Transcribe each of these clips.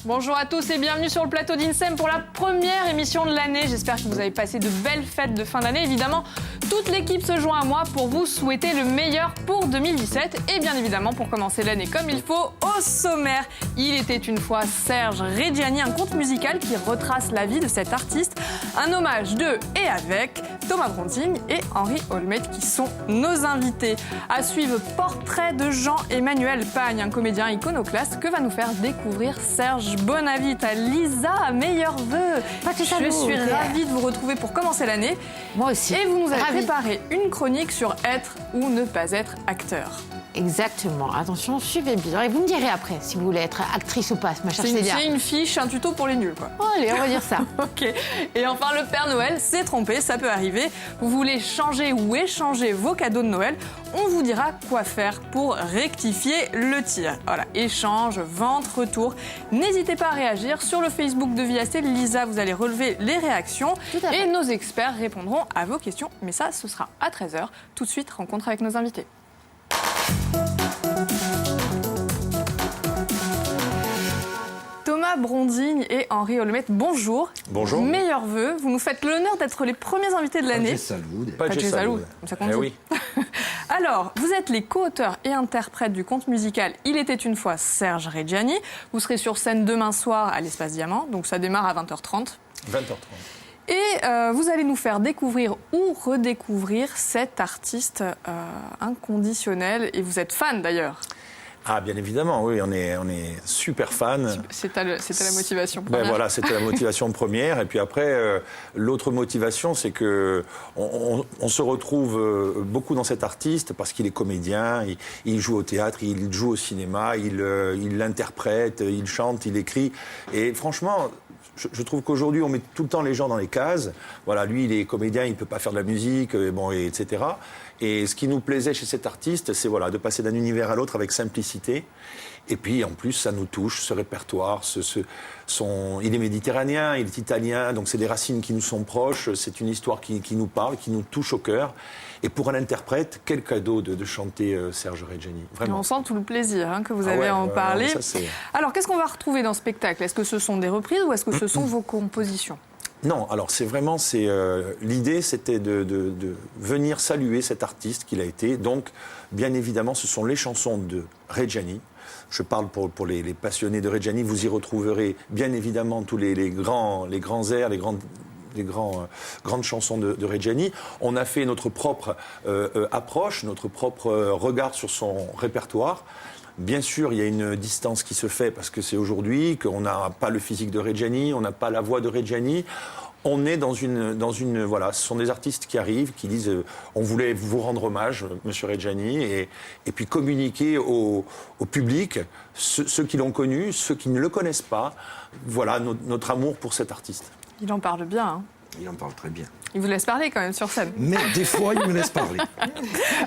Bonjour à tous et bienvenue sur le plateau d'INSEM pour la première émission de l'année. J'espère que vous avez passé de belles fêtes de fin d'année. Évidemment, toute l'équipe se joint à moi pour vous souhaiter le meilleur pour 2017. Et bien évidemment, pour commencer l'année comme il faut, au sommaire, il était une fois Serge Reggiani, un conte musical qui retrace la vie de cet artiste. Un hommage de et avec Thomas Bronzing et Henri Olmet qui sont nos invités. À suivre, portrait de Jean-Emmanuel Pagne, un comédien iconoclaste que va nous faire découvrir Serge. Bonne invite à Lisa, meilleurs vœux. Je suis ravie de vous retrouver pour commencer l'année. Moi aussi. Et vous nous avez préparé une chronique sur être ou ne pas être acteur. Exactement. Attention, suivez bien. Et vous me direz après si vous voulez être actrice ou pas, ma chère Célia. C'est une fiche, un tuto pour les nuls, quoi. Oh, allez, on va dire ça. Ok. Et enfin, le Père Noël s'est trompé, ça peut arriver. Vous voulez changer ou échanger vos cadeaux de Noël, on vous dira quoi faire pour rectifier le tir. Voilà, échange, vente, retour. N'hésitez pas à réagir sur le Facebook de VIAC. Lisa, vous allez relever les réactions. Et nos experts répondront à vos questions. Mais ça, ce sera à 13h. Tout de suite, rencontre avec nos invités. Thomas Bronzing et Henri Olmet, bonjour. Bonjour. Meilleurs vœux. Vous nous faites l'honneur d'être les premiers invités de l'année. Pas de Salou, comme ça qu'on dit. Oui. Alors, vous êtes les co-auteurs et interprètes du conte musical Il était une fois Serge Reggiani. Vous serez sur scène demain soir à l'Espace Diamant, donc ça démarre à 20h30. 20h30. Et vous allez nous faire découvrir ou redécouvrir cet artiste inconditionnel. Et vous êtes fan d'ailleurs. Ah, bien évidemment, oui, on est super fan. C'était la motivation première. Ben voilà, c'était la motivation première. Et puis après, l'autre motivation, c'est que on se retrouve beaucoup dans cet artiste parce qu'il est comédien, il joue au théâtre, il joue au cinéma, il l'interprète, il chante, il écrit. Et franchement, je trouve qu'aujourd'hui, on met tout le temps les gens dans les cases. Voilà, lui, il est comédien, il ne peut pas faire de la musique, etc. Et ce qui nous plaisait chez cet artiste, c'est voilà, de passer d'un univers à l'autre avec simplicité. Et puis, en plus, ça nous touche, ce répertoire. Il est méditerranéen, il est italien, donc c'est des racines qui nous sont proches. C'est une histoire qui nous parle, qui nous touche au cœur. Et pour un interprète, quel cadeau de chanter Serge Reggiani. Vraiment. Et on sent tout le plaisir que vous avez à en parler. Ça, alors, qu'est-ce qu'on va retrouver dans ce spectacle? Est-ce que ce sont des reprises ou est-ce que ce sont vos compositions? Non, alors l'idée, c'était de venir saluer cet artiste qu'il a été. Donc, bien évidemment, ce sont les chansons de Reggiani. Je parle pour les passionnés de Reggiani. Vous y retrouverez bien évidemment tous les grands airs, les grandes chansons de Reggiani. On a fait notre propre approche, notre propre regard sur son répertoire. Bien sûr, il y a une distance qui se fait parce que c'est aujourd'hui, qu'on n'a pas le physique de Reggiani, on n'a pas la voix de Reggiani. On est dans une voilà, ce sont des artistes qui arrivent, qui disent on voulait vous rendre hommage, Monsieur Reggiani, et puis communiquer au public, ceux qui l'ont connu, ceux qui ne le connaissent pas, voilà notre amour pour cet artiste. Il en parle bien. Hein. Il en parle très bien. Il vous laisse parler quand même sur scène. Mais des fois, il me laisse parler.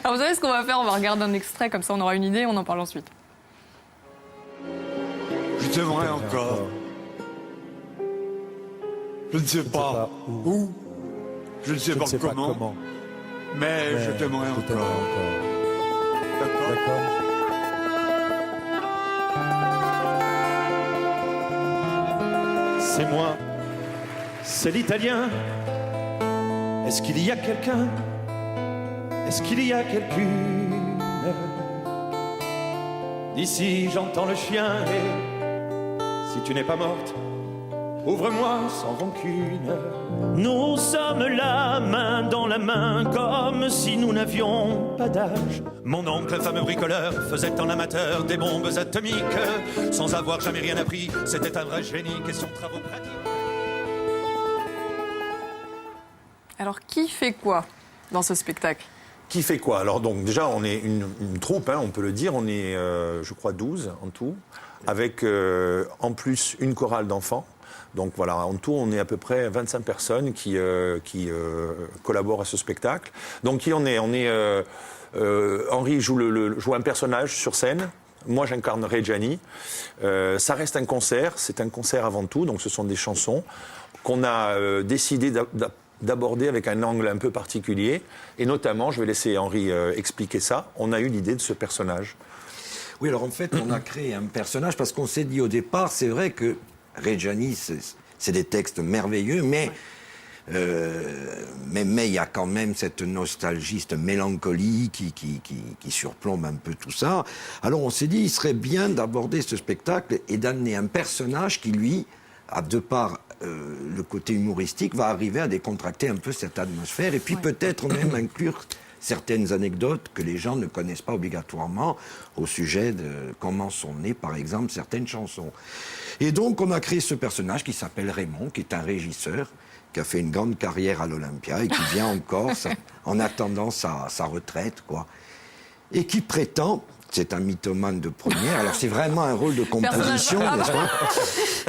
Alors vous savez ce qu'on va faire? On va regarder un extrait, comme ça on aura une idée, on en parle ensuite. Je t'aimerai encore. Je ne sais pas où, je ne sais pas comment, mais je t'aimerai encore. D'accord. C'est moi, c'est l'italien. Est-ce qu'il y a quelqu'un? Est-ce qu'il y a quelqu'une? D'ici j'entends le chien et si tu n'es pas morte, ouvre-moi sans rancune. Nous sommes là, main dans la main, comme si nous n'avions pas d'âge. Mon oncle, fameux bricoleur, faisait en amateur des bombes atomiques. Sans avoir jamais rien appris, c'était un vrai génie, question de travaux pratiques. Alors qui fait quoi dans ce spectacle? Qui fait quoi? Alors donc déjà, on est une troupe, on peut le dire. On est, je crois, 12 en tout, avec en plus une chorale d'enfants. Donc voilà, en tout, on est à peu près 25 personnes qui collaborent à ce spectacle. Donc qui on est? Henri joue un personnage sur scène. Moi, j'incarne Reggiani. Ça reste un concert. C'est un concert avant tout. Donc ce sont des chansons qu'on a décidé d'aborder avec un angle un peu particulier. Et notamment, je vais laisser Henri expliquer ça, on a eu l'idée de ce personnage. Oui, alors en fait, on a créé un personnage parce qu'on s'est dit au départ, c'est vrai que Reggiani, c'est des textes merveilleux, mais il y a quand même cette nostalgie, cette mélancolie qui surplombe un peu tout ça. Alors on s'est dit, il serait bien d'aborder ce spectacle et d'amener un personnage qui, lui, de par le côté humoristique, va arriver à décontracter un peu cette atmosphère et puis peut-être même inclure certaines anecdotes que les gens ne connaissent pas obligatoirement au sujet de comment sont nées, par exemple, certaines chansons. Et donc, on a créé ce personnage qui s'appelle Raymond, qui est un régisseur, qui a fait une grande carrière à l'Olympia et qui vient en Corse en attendant sa retraite, quoi. Et qui prétend... C'est un mythomane de première, alors c'est vraiment un rôle de composition, n'est-ce pas ?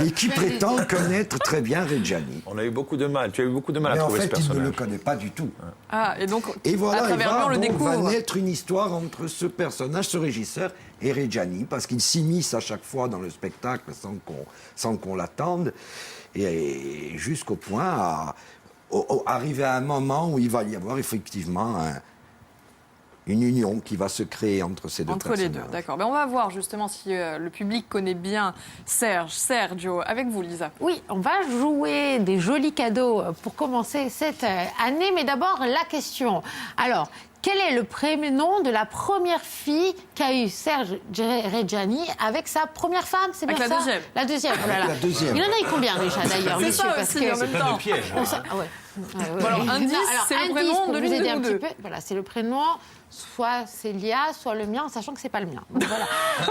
Et qui prétend connaître très bien Reggiani. On a eu beaucoup de mal, tu as eu beaucoup de mal Mais à trouver ce en fait, personnage. il ne le connaît pas du tout. Ah, et donc, Et voilà, à travers lui, on le découvre. va naître une histoire entre ce personnage, ce régisseur, et Reggiani, parce qu'il s'immisce à chaque fois dans le spectacle sans qu'on l'attende, et jusqu'au point à arriver à un moment où il va y avoir effectivement une union qui va se créer entre ces deux personnages. Entre les deux, d'accord. Ben on va voir justement si le public connaît bien Sergio. Avec vous, Lisa. Oui, on va jouer des jolis cadeaux pour commencer cette année. Mais d'abord, la question. Alors, quel est le prénom de la première fille qu'a eu Serge Reggiani avec sa première femme? C'est bien avec ça? la deuxième. La deuxième. Oh là là. La deuxième. Il en a eu combien déjà d'ailleurs, C'est monsieur, ça parce aussi, que en même temps. piège. Ah ouais. Bon, alors, indice, c'est le prénom pour de vous l'une aider de un vous petit deux. peu. Voilà, c'est le prénom, soit Célia, soit le mien, en sachant que c'est pas le mien. Donc voilà.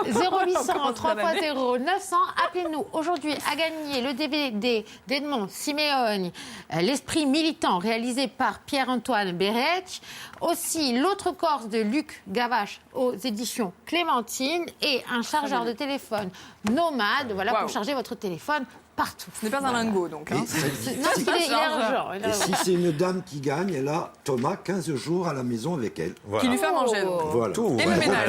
0800 3x0 900, appelez-nous aujourd'hui à gagner le DVD d'Edmond Simeoni, L'Esprit militant, réalisé par Pierre-Antoine Bérech. Aussi, L'autre Corse de Luc Gavache aux éditions Clémentine et un chargeur de téléphone nomade, voilà, Wow. pour charger votre téléphone partout. Ce n'est pas un lingot, donc. Hein. Non, il est argent. Et si c'est une dame qui gagne, elle a Thomas 15 jours à la maison avec elle. Voilà. Qui lui fait à manger. donc. Voilà. Tout, Et le ménage.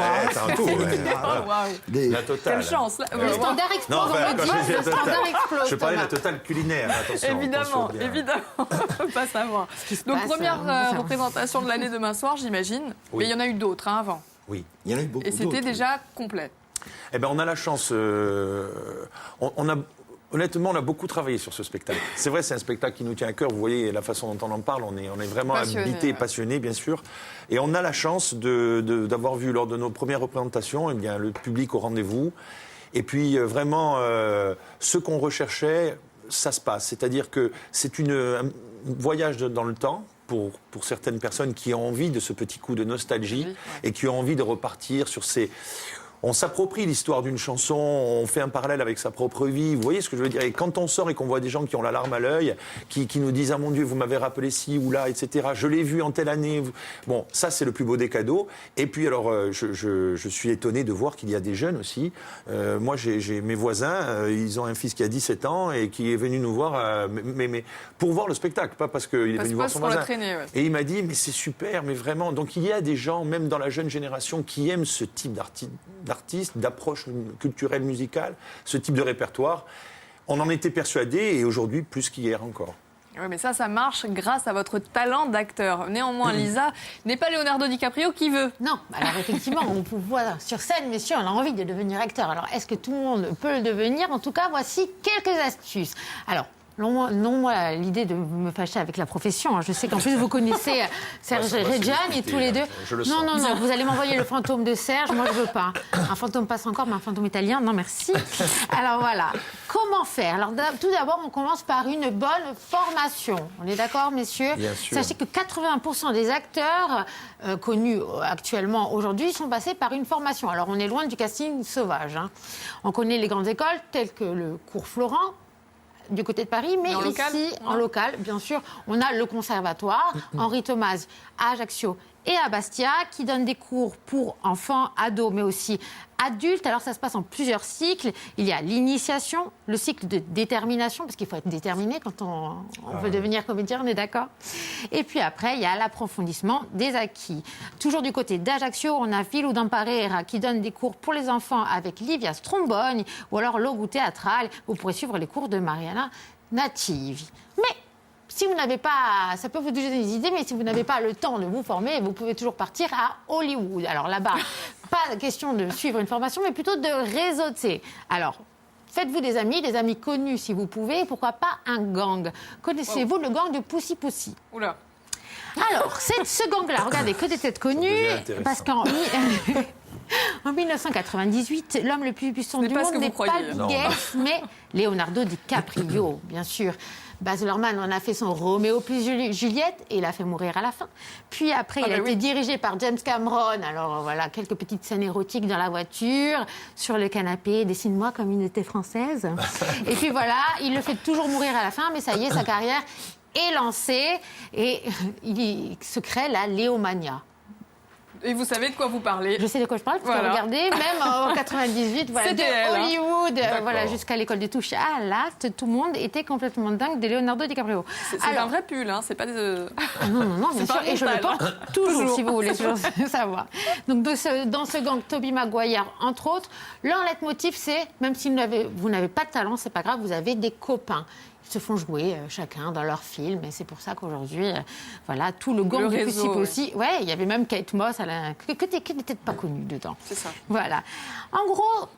Tout, ouais. Oh, waouh. Des- La totale. Quelle chance. Là. Le standard explose, Non, enfin, on quand me dit, je dis la le standard totale, explose. je parlais de la Thomas. totale culinaire, attention. Évidemment, attention bien. évidemment. On peut pas savoir. Donc, passe, première ça. représentation de l'année demain soir, j'imagine. Oui. Mais il y en a eu d'autres avant. Oui. Il y en a eu beaucoup Et c'était d'autres. déjà complet. Eh ben, on a la chance. Honnêtement, on a beaucoup travaillé sur ce spectacle. C'est vrai, c'est un spectacle qui nous tient à cœur. Vous voyez la façon dont on en parle. On est vraiment Passionné, habité, ouais. passionné, bien sûr. Et on a la chance d'avoir vu lors de nos premières représentations, eh bien, le public au rendez-vous. Et puis vraiment, ce qu'on recherchait, ça se passe. C'est-à-dire que c'est un voyage dans le temps. Pour certaines personnes qui ont envie de ce petit coup de nostalgie et qui ont envie de repartir sur ces... On s'approprie l'histoire d'une chanson, on fait un parallèle avec sa propre vie, vous voyez ce que je veux dire? Et quand on sort et qu'on voit des gens qui ont la larme à l'œil, qui nous disent « Ah mon Dieu, vous m'avez rappelé ci ou là, etc. Je l'ai vu en telle année. » Bon, ça c'est le plus beau des cadeaux. Et puis alors, je suis étonné de voir qu'il y a des jeunes aussi. Moi, j'ai mes voisins, ils ont un fils qui a 17 ans et qui est venu nous voir, mais pour voir le spectacle, pas parce qu'il est venu voir son pour la voisin. traîner, ouais. Et il m'a dit, mais c'est super, mais vraiment. Donc il y a des gens, même dans la jeune génération, qui aiment ce type d'artistes, d'approche culturelle, musicale, ce type de répertoire. On en était persuadés et aujourd'hui, plus qu'hier encore. Oui, mais ça marche grâce à votre talent d'acteur. Néanmoins, Lisa n'est pas Leonardo DiCaprio qui veut. Non, alors effectivement, on peut voir sur scène, messieurs, on a envie de devenir acteur. Alors, est-ce que tout le monde peut le devenir? En tout cas, voici quelques astuces. Alors, non, moi, l'idée de me fâcher avec la profession. Je sais qu'en plus, vous connaissez Serge Reggiani et tous les deux. Je le non, sens. non, vous allez m'envoyer le fantôme de Serge. Moi, je veux pas. Un fantôme passe encore, mais un fantôme italien, non, merci. Alors, voilà. Comment faire? Alors, tout d'abord, on commence par une bonne formation. On est d'accord, messieurs? Bien sûr. Sachez que 80% des acteurs connus actuellement aujourd'hui sont passés par une formation. Alors, on est loin du casting sauvage. Hein. On connaît les grandes écoles telles que le Cours Florent, du côté de Paris, mais en ici, local, en local, bien sûr, on a le conservatoire Henri Thomas à Ajaccio et à Bastia, qui donne des cours pour enfants, ados, mais aussi adultes. Alors, ça se passe en plusieurs cycles. Il y a l'initiation, le cycle de détermination, parce qu'il faut être déterminé quand on veut devenir comédien, on est d'accord? Et puis après, il y a l'approfondissement des acquis. Toujours du côté d'Ajaccio, on a Philou Dampareira qui donne des cours pour les enfants avec Livia Stromboni ou alors Logo Théâtral. Vous pourrez suivre les cours de Mariana Nativi. Mais si vous n'avez pas, ça peut vous donner des idées, mais si vous n'avez pas le temps de vous former, vous pouvez toujours partir à Hollywood. Alors là-bas, pas question de suivre une formation, mais plutôt de réseauter. Alors, faites-vous des amis connus si vous pouvez, pourquoi pas un gang. Connaissez-vous le gang de Poussy Poussy? Oula. Alors, ce gang-là, regardez, que des têtes connues, parce qu'en en 1998, l'homme le plus puissant du monde n'est pas Bill Gates, mais Leonardo DiCaprio, bien sûr. Baz Luhrmann en a fait son Roméo plus Juliette et il a fait mourir à la fin. Puis après, il a été dirigé par James Cameron. Alors voilà, quelques petites scènes érotiques dans la voiture, sur le canapé, dessine-moi comme une était française. Et puis voilà, il le fait toujours mourir à la fin, mais ça y est, sa carrière est lancée et il se crée la Léomania. Et vous savez de quoi vous parlez. Je sais de quoi je parle, parce que regardez, même en 98, voilà, de Hollywood, voilà, jusqu'à l'école des touches à l'acte, tout le monde était complètement dingue de Leonardo DiCaprio. C'est un vrai pull, hein, c'est pas des... Non, bien sûr, et je le porte toujours, si vous voulez toujours savoir. Donc dans ce gang, Tobey Maguire, entre autres, leur leitmotiv, c'est, même si vous n'avez pas de talent, c'est pas grave, vous avez des copains. Ils se font jouer chacun dans leur film et c'est pour ça qu'aujourd'hui, voilà, tout le gang de Poussy Poussy. Ouais, il y avait même Kate Moss, que n'était pas connue dedans. C'est ça. Voilà. En gros,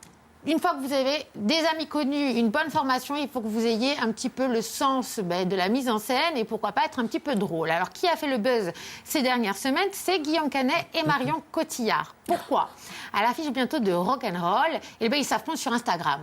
une fois que vous avez des amis connus, une bonne formation, il faut que vous ayez un petit peu le sens de la mise en scène et pourquoi pas être un petit peu drôle. Alors, qui a fait le buzz ces dernières semaines? C'est Guillaume Canet et Marion Cotillard. Pourquoi? À l'affiche bientôt de Rock'n'Roll, ils s'affrontent sur Instagram.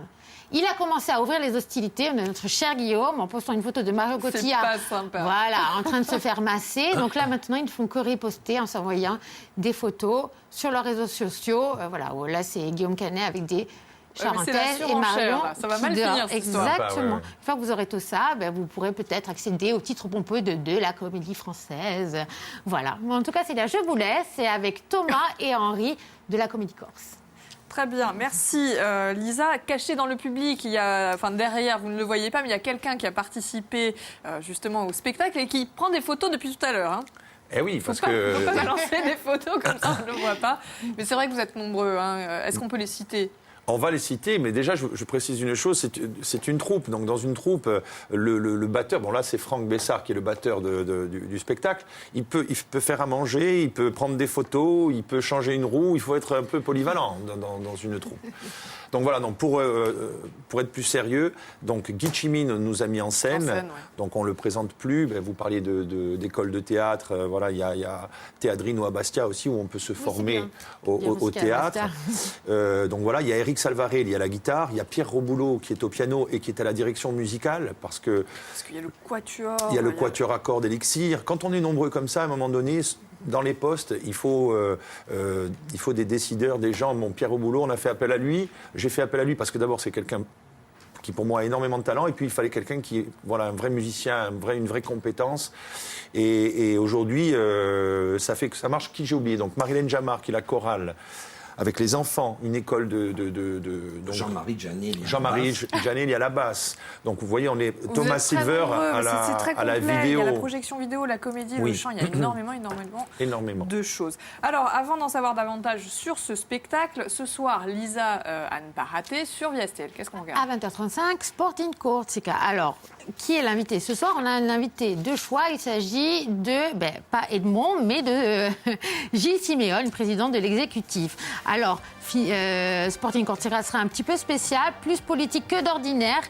Il a commencé à ouvrir les hostilités, notre cher Guillaume, en postant une photo de Marion Cotillard. C'est pas sympa. Voilà, en train de se faire masser. Donc là, maintenant, ils ne font que riposter en s'envoyant des photos sur leurs réseaux sociaux. Voilà, là, c'est Guillaume Canet avec des charentaises et Marion. Ça va mal finir, cette histoire. Exactement. Une fois que vous aurez tout ça, vous pourrez peut-être accéder au titre pompeux de la comédie française. Voilà. En tout cas, c'est là, je vous laisse. C'est avec Thomas et Henri de la Comédie Corse. Très bien, merci Lisa. Caché dans le public, il y a, derrière, vous ne le voyez pas, mais il y a quelqu'un qui a participé justement au spectacle et qui prend des photos depuis tout à l'heure. Hein. Eh oui, parce que... Il ne faut pas balancer des photos comme ça, on ne le voit pas. Mais c'est vrai que vous êtes nombreux. Hein. Est-ce qu'on peut les citer ? On va les citer, mais déjà, je précise une chose, c'est une troupe. Donc, dans une troupe, le batteur, bon là, c'est Franck Bessard qui est le batteur du spectacle. Il peut faire à manger, il peut prendre des photos, il peut changer une roue. Il faut être un peu polyvalent dans une troupe. Donc voilà, donc pour être plus sérieux, donc Guy Chimine nous a mis en scène, ouais. Donc on ne le présente plus. Vous parliez d'école de théâtre, voilà, il y a Théâtrine ou à Bastia aussi où on peut se former au théâtre. Donc voilà, il y a Eric Salvaré, il y a la guitare, il y a Pierre Roboulot qui est au piano et qui est à la direction musicale parce qu'il y a le quatuor. Il y a le quatuor à cordes Élixir. Quand on est nombreux comme ça, à un moment donné, dans les postes, il faut des décideurs, des gens. Mon Pierre Roboulot, on a fait appel à lui. J'ai fait appel à lui parce que d'abord, c'est quelqu'un qui, pour moi, a énormément de talent. Et puis, il fallait quelqu'un qui est un vrai musicien, une vraie compétence. Et aujourd'hui, ça fait que ça marche. Qui j'ai oublié? Donc, Marilène Jamard, qui est la chorale. Avec les enfants, une école de Jean-Marie Janelli à la basse. Donc vous voyez, on est Thomas Silver à la vidéo. Il y a la projection vidéo, la comédie, le chant, il y a énormément de choses. Alors, avant d'en savoir davantage sur ce spectacle, ce soir, Lisa, à ne pas rater, sur Viastel. Qu'est-ce qu'on regarde? À 20h35, Sporting Corsica. Alors, qui est l'invité? Ce soir, on a un invité de choix. Il s'agit de, pas Edmond, mais de Gilles Siméone, président de l'exécutif. Alors, Sporting Corsica sera un petit peu spécial, plus politique que d'ordinaire,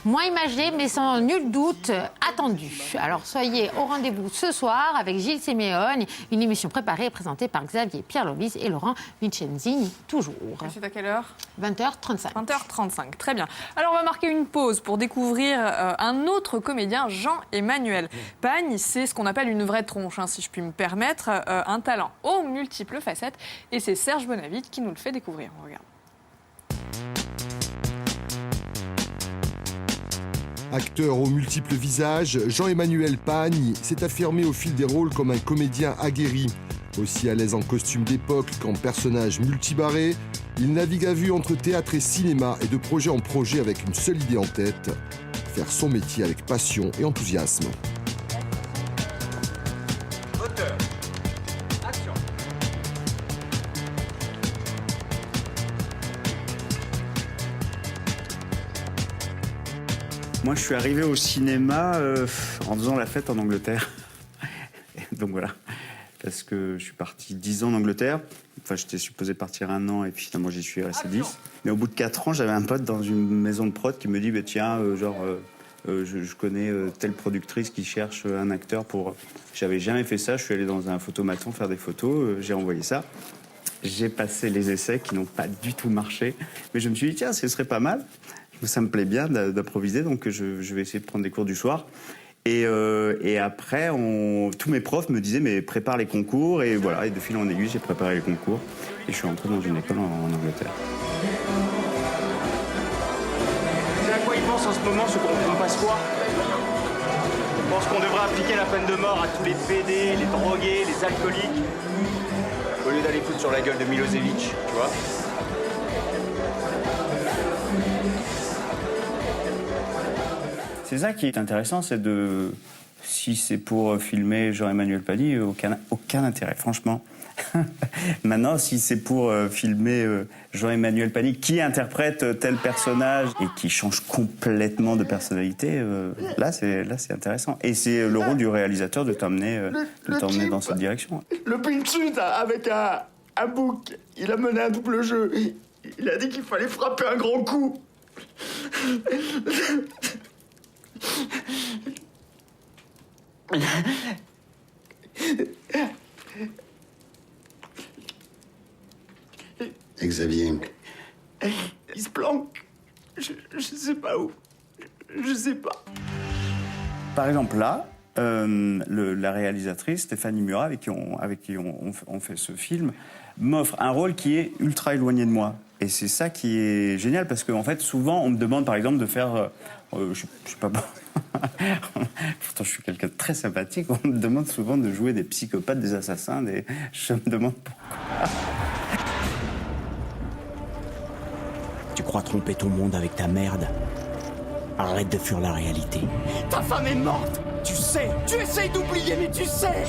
moins imagé, mais sans nul doute attendu. Alors, soyez au rendez-vous ce soir avec Gilles Siméone, une émission préparée et présentée par Xavier Pierre-Lovis et Laurent Vincenzini, toujours. Et c'est à quelle heure? 20h35. 20h35, très bien. Alors, on va marquer une pause pour découvrir un autre comédien, Jean-Emmanuel Pagne. C'est ce qu'on appelle une vraie tronche, si je puis me permettre, un talent aux multiples facettes. Et c'est Serge Bonavide qui nous le fait découvrir. On regarde. Acteur aux multiples visages, Jean-Emmanuel Pagne s'est affirmé au fil des rôles comme un comédien aguerri. Aussi à l'aise en costume d'époque qu'en personnage multibarré, il navigue à vue entre théâtre et cinéma et de projet en projet avec une seule idée en tête, faire son métier avec passion et enthousiasme. Moi, je suis arrivé au cinéma en faisant la fête en Angleterre. Donc voilà, parce que je suis parti 10 ans en Angleterre j'étais supposé partir 1 an et puis finalement j'y suis resté 10. Mais au bout de 4 ans, j'avais un pote dans une maison de prod qui me dit tiens, je connais telle productrice qui cherche un acteur pour... J'avais jamais fait ça, je suis allé dans un photomaton faire des photos, j'ai envoyé ça. J'ai passé les essais qui n'ont pas du tout marché. Mais je me suis dit, tiens, ce serait pas mal. Ça me plaît bien d'improviser, donc je vais essayer de prendre des cours du soir. Et après, tous mes profs me disaient, mais prépare les concours. Et voilà, et de fil en aiguille, j'ai préparé les concours. Et je suis entré dans une école en Angleterre. C'est à quoi ils pensent en ce moment, ceux qu'on passe quoi? Ils pensent qu'on devrait appliquer la peine de mort à tous les PD, les drogués, les alcooliques, au lieu d'aller foutre sur la gueule de Milosevic, tu vois. C'est ça qui est intéressant, c'est de... Si c'est pour filmer Jean-Emmanuel Pani, aucun intérêt, franchement. Maintenant, si c'est pour filmer Jean-Emmanuel Pani qui interprète tel personnage et qui change complètement de personnalité, là c'est intéressant. Et c'est le rôle du réalisateur de t'emmener dans cette direction. Le pinchut avec un bouc, il a mené un double jeu. Il a dit qu'il fallait frapper un grand coup. Xavier. Il se planque. Je sais pas où. Je sais pas. Par exemple, là, la réalisatrice Stéphanie Murat, avec qui on fait ce film, m'offre un rôle qui est ultra éloigné de moi. Et c'est ça qui est génial, parce qu'en fait, souvent, on me demande, par exemple, de faire... je sais pas... Pourtant, je suis quelqu'un de très sympathique. On me demande souvent de jouer des psychopathes, des assassins, Je me demande pourquoi. Tu crois tromper ton monde avec ta merde? Arrête de fuir la réalité. Ta femme est morte. Tu sais. Tu essayes d'oublier, mais tu sais.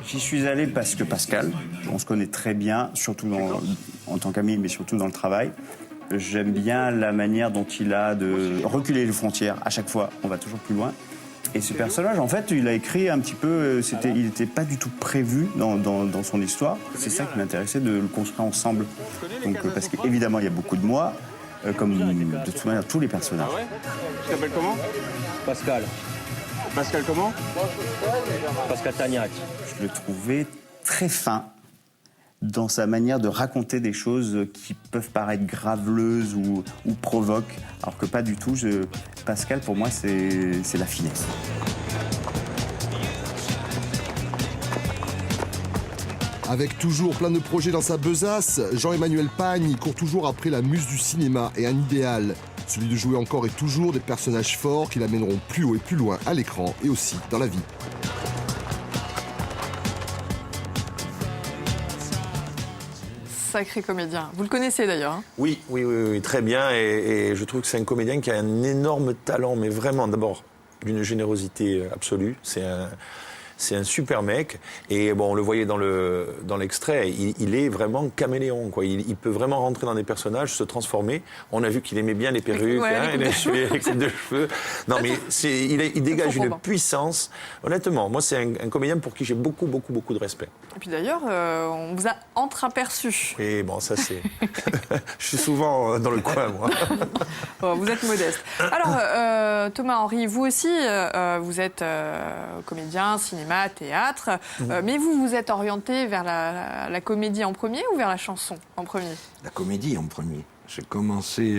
J'y suis allé parce que Pascal, on se connaît très bien, surtout en tant qu'ami, mais surtout dans le travail. J'aime bien la manière dont il a de reculer les frontières. À chaque fois, on va toujours plus loin. Et ce personnage, en fait, il a écrit un petit peu... il n'était pas du tout prévu dans son histoire. C'est ça qui m'intéressait, de le construire ensemble. Donc, parce qu'évidemment, il y a beaucoup de moi, comme de toute manière tous les personnages. Ah ouais? Tu t'appelles comment? Pascal. Pascal comment? Pascal Tagnac. Je le trouvais très fin dans sa manière de raconter des choses qui peuvent paraître graveleuses ou provoquent, alors que pas du tout. Pascal, pour moi, c'est la finesse. Avec toujours plein de projets dans sa besace, Jean-Emmanuel Pani court toujours après la muse du cinéma et un idéal, celui de jouer encore et toujours des personnages forts qui l'amèneront plus haut et plus loin à l'écran et aussi dans la vie. Sacré comédien. Vous le connaissez d'ailleurs, hein? Oui, très bien. Et je trouve que c'est un comédien qui a un énorme talent, mais vraiment, d'abord, d'une générosité absolue. C'est un super mec. Et bon, on le voyait dans l'extrait, il est vraiment caméléon, quoi. Il peut vraiment rentrer dans des personnages, se transformer. On a vu qu'il aimait bien les perruques, les coupes de cheveux. Non, mais il dégage une puissance. Honnêtement, moi, c'est un comédien pour qui j'ai beaucoup de respect. Et puis d'ailleurs, on vous a entreaperçu. Et bon, ça c'est... Je suis souvent dans le coin, moi. Bon, vous êtes modeste. Alors, Thomas-Henry, vous aussi, vous êtes comédien, cinéma, théâtre, mais vous vous êtes orienté vers la comédie en premier ou vers la chanson en premier? La comédie en premier. J'ai commencé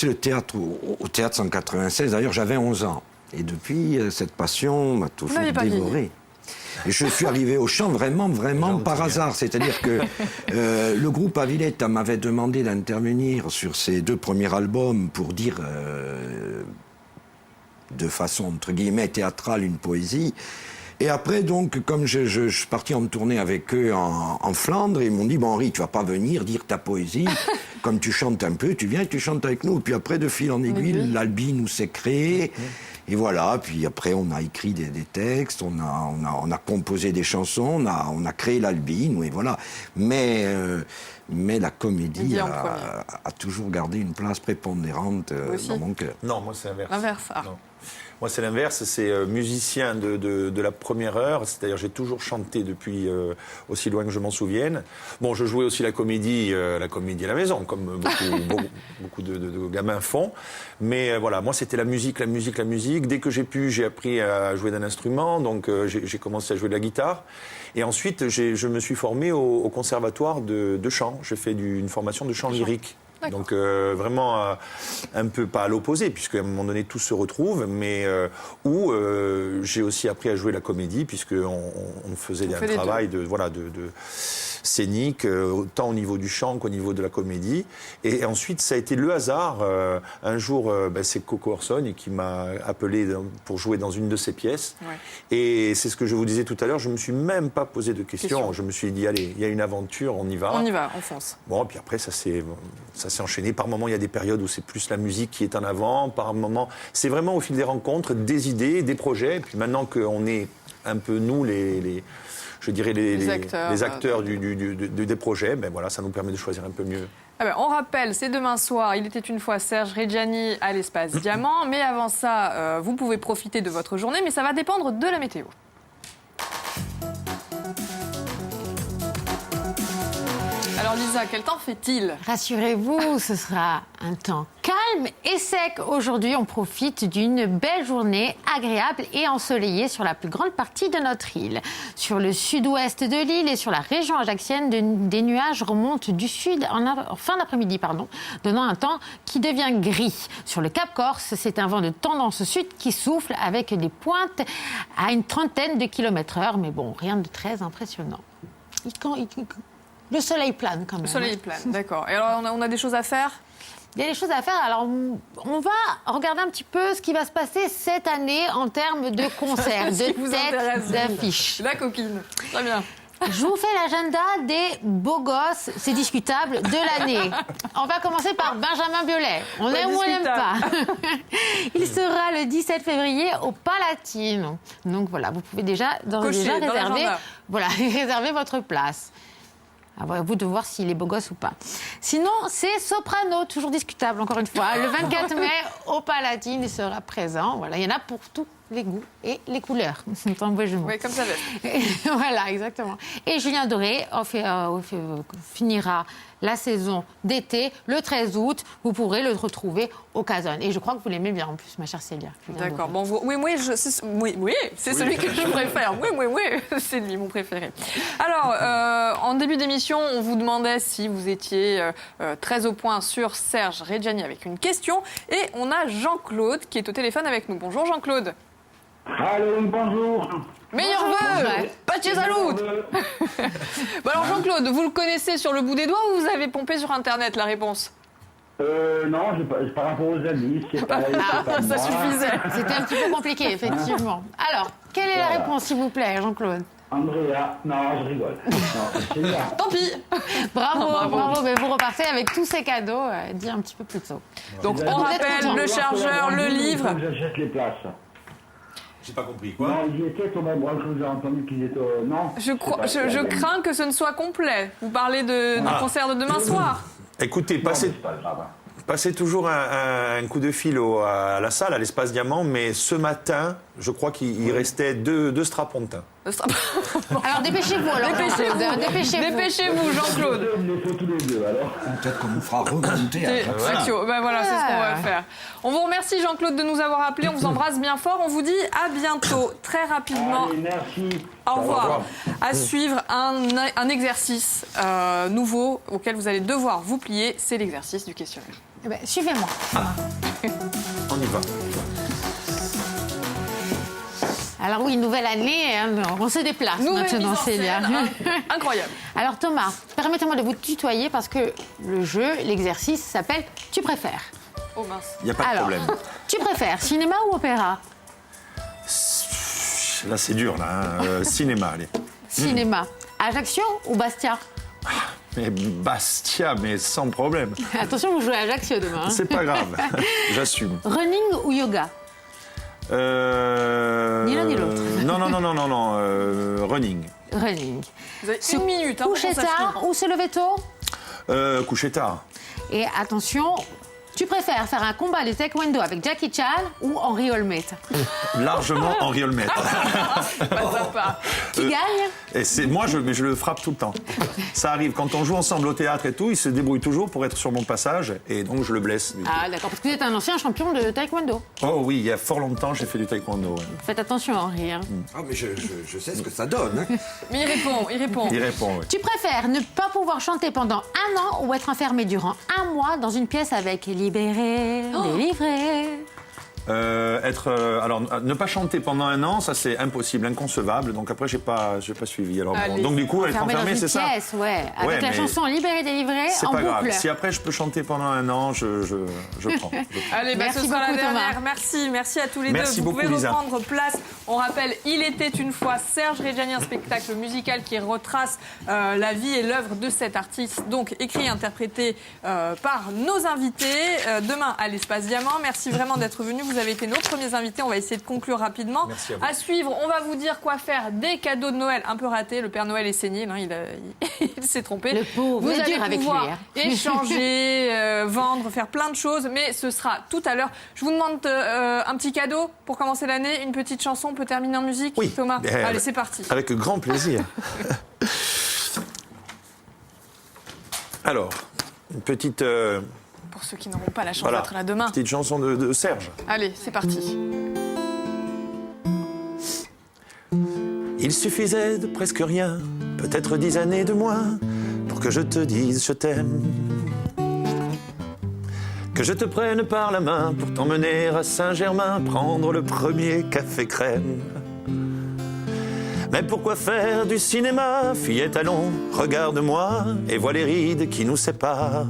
le théâtre au théâtre 196, d'ailleurs j'avais 11 ans. Et depuis, cette passion m'a toujours dévoré. Et je suis arrivé au chant vraiment par hasard. C'est-à-dire que le groupe Aviletta m'avait demandé d'intervenir sur ses 2 premiers albums pour dire de façon, entre guillemets, théâtrale, une poésie. Et après, donc, comme je suis parti en tournée avec eux en Flandre, ils m'ont dit, bon, Henri, tu vas pas venir dire ta poésie, comme tu chantes un peu, tu viens et tu chantes avec nous. Puis après, de fil en aiguille, l'Albi nous s'est créé. voilà, puis après on a écrit des textes, on a composé des chansons, on a créé l'Albine, et voilà. Mais la comédie a toujours gardé une place prépondérante dans mon cœur. Non, moi c'est l'inverse. L'inverse, ah. Non. Moi, c'est l'inverse, c'est musicien de la première heure, c'est-à-dire j'ai toujours chanté depuis aussi loin que je m'en souvienne. Bon, je jouais aussi la comédie à la maison, comme beaucoup de gamins font. Mais voilà, moi, c'était la musique. Dès que j'ai pu, j'ai appris à jouer d'un instrument, donc j'ai commencé à jouer de la guitare. Et ensuite, je me suis formé au conservatoire de chant. J'ai fait une formation de chant lyrique. Donc vraiment un peu pas à l'opposé, puisque à un moment donné tout se retrouve, mais où j'ai aussi appris à jouer la comédie, puisqu'on faisait un travail de scénique, autant au niveau du chant qu'au niveau de la comédie. Et ensuite, ça a été le hasard. Un jour, c'est Coco Orsoni qui m'a appelé pour jouer dans une de ses pièces. Ouais. Et c'est ce que je vous disais tout à l'heure, je ne me suis même pas posé de questions. Je me suis dit, allez, il y a une aventure, on y va. On y va, on fonce. Bon, puis après, ça s'est enchaîné. Par moments, il y a des périodes où c'est plus la musique qui est en avant. Par moments, c'est vraiment au fil des rencontres, des idées, des projets. Et puis maintenant qu'on est un peu, nous, les acteurs des projets, ben voilà, ça nous permet de choisir un peu mieux. Ah ben, on rappelle, c'est demain soir, il était une fois Serge Reggiani à l'Espace Diamant. Mais avant ça, vous pouvez profiter de votre journée, mais ça va dépendre de la météo. Alors Lisa, quel temps fait-il? Rassurez-vous, ce sera un temps calme et sec. Aujourd'hui, on profite d'une belle journée agréable et ensoleillée sur la plus grande partie de notre île. Sur le sud-ouest de l'île et sur la région ajaxienne, des nuages remontent du sud en fin d'après-midi, donnant un temps qui devient gris. Sur le Cap Corse, c'est un vent de tendance sud qui souffle avec des pointes à une trentaine de kilomètres/heure. Mais bon, rien de très impressionnant. Le soleil plane quand même. Le soleil plane, d'accord. Et alors, on a des choses à faire? Il y a des choses à faire. Alors, on va regarder un petit peu ce qui va se passer cette année en termes de concerts, de têtes d'affiches. La coquine, très bien. Je vous fais l'agenda des beaux gosses, c'est discutable, de l'année. On va commencer par Benjamin Biolay. On aime ou on n'aime pas. Il sera le 17 février au Palatine. Donc voilà, vous pouvez déjà réserver votre place. À vous de voir s'il est beau gosse ou pas. Sinon, c'est Soprano, toujours discutable, encore une fois. Le 24 mai, au Palatine, il sera présent. Voilà, il y en a pour tous les goûts et les couleurs. C'est un beau jeu. Oui, comme ça va. Voilà, exactement. Et Julien Doré finira la saison d'été le 13 août. Vous pourrez le retrouver au Casone. Et je crois que vous l'aimez bien en plus, ma chère Célia. D'accord. Bon, c'est celui que je préfère. Oui, c'est lui, mon préféré. Alors, en début d'émission, on vous demandait si vous étiez très au point sur Serge Reggiani avec une question. Et on a Jean-Claude qui est au téléphone avec nous. Bonjour Jean-Claude. Allô, bonjour. Meilleurs vœux, Pace Salut. Bon alors Jean-Claude, vous le connaissez sur le bout des doigts ou vous avez pompé sur Internet la réponse? Non, par rapport aux amis, c'est pareil. Ça suffisait. C'était un petit peu compliqué, effectivement. Alors, quelle est la réponse, s'il vous plaît, Jean-Claude? Andrea, non, je rigole. Non, tant pis. Bravo. Mais vous repartez avec tous ces cadeaux dit un petit peu plus tôt. Donc on rappelle le chargeur, le livre. J'achète les places. J'ai pas compris, quoi. Non, ils y étaient, Thomas Brown, je vous ai entendu qu'ils étaient... non. Je crains que ce ne soit complet. Vous parlez du concert de demain soir. Écoutez, passez toujours un coup de fil à la salle, à l'Espace Diamant, mais ce matin, je crois qu'il restait deux strapontins. Alors dépêchez-vous, Dépêchez-vous, Jean-Claude. Peut-être qu'on nous fera remonter à chaque fois. Voilà, c'est ce qu'on va faire. On vous remercie, Jean-Claude, de nous avoir appelés. On vous embrasse bien fort. On vous dit à bientôt, très rapidement. Allez, merci. Au revoir. À suivre un exercice nouveau auquel vous allez devoir vous plier. C'est l'exercice du questionnaire. Eh ben, suivez-moi. On y va. Alors oui, nouvelle année, on se déplace maintenant, Célia. Incroyable. Alors Thomas, permettez-moi de vous tutoyer parce que le jeu, l'exercice s'appelle « Tu préfères ». Oh mince. Il n'y a pas de problème. Tu préfères cinéma ou opéra? Là, c'est dur, là. Cinéma, allez. Cinéma. Ajaccio ou Bastia? Mais Bastia, mais sans problème. Attention, vous jouez à Ajaccio demain. C'est pas grave, j'assume. Running ou yoga? Ni l'un ni l'autre. Non, running. Running. Vous avez une minute. Pour coucher tard ou se lever tôt? Coucher tard. Et attention, tu préfères faire un combat de taekwondo avec Jackie Chan ou Henri Olmet? Largement Henri Olmet. Pas sympa. Qui gagne? Et moi, je le frappe tout le temps. Ça arrive, quand on joue ensemble au théâtre et tout, il se débrouille toujours pour être sur mon passage, et donc je le blesse. Ah d'accord, parce que vous êtes un ancien champion de taekwondo. Oh oui, il y a fort longtemps, j'ai fait du taekwondo. Ouais. Faites attention, Henri. Hein. Ah, mais je sais ce que ça donne. Hein. Mais il répond. Il répond, oui. Tu préfères ne pas pouvoir chanter pendant 1 an ou être enfermé durant 1 mois dans une pièce avec libéré, délivré? Alors, ne pas chanter pendant 1 an, ça c'est impossible, inconcevable. Donc après, j'ai pas suivi. Alors, bon, donc du coup, être enfermé, c'est ça. Pièce, ouais, avec la chanson Libéré, délivré c'est en pas boucle. grave. Si après je peux chanter pendant 1 an, je prends. Allez, Merci ce sera la beaucoup, dernière. Thomas. Merci à tous les Merci deux. Vous beaucoup, pouvez Lisa. reprendre place. On rappelle, Il était une fois Serge Reggiani, un spectacle musical qui retrace la vie et l'œuvre de cet artiste, donc écrit et interprété par nos invités. Demain à l'Espace Diamant. Merci vraiment d'être venus. Vous avez été nos premiers invités. On va essayer de conclure rapidement. Merci à vous. À suivre, on va vous dire quoi faire des cadeaux de Noël un peu ratés. Le Père Noël est sénile, hein, il s'est trompé. Le pauvre, vous il est allez dur avec lui. pouvoir Hein. échanger, vendre, faire plein de choses, mais ce sera tout à l'heure. Je vous demande un petit cadeau pour commencer l'année, une petite chanson, on peut terminer en musique. Oui. Thomas, allez, c'est parti. Avec grand plaisir. Alors, une petite, Pour ceux qui n'auront pas la chance voilà, d'être là demain. petite chanson de Serge. Allez, c'est parti. Il suffisait de presque rien, peut-être 10 années de moins, pour que je te dise je t'aime. Que je te prenne par la main pour t'emmener à Saint-Germain, prendre le premier café crème. Mais pourquoi faire du cinéma, fillette, allons, regarde-moi et vois les rides qui nous séparent.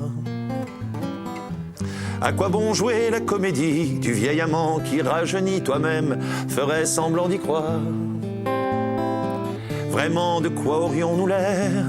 À quoi bon jouer la comédie du vieil amant qui rajeunit, toi-même ferais semblant d'y croire? Vraiment, de quoi aurions-nous l'air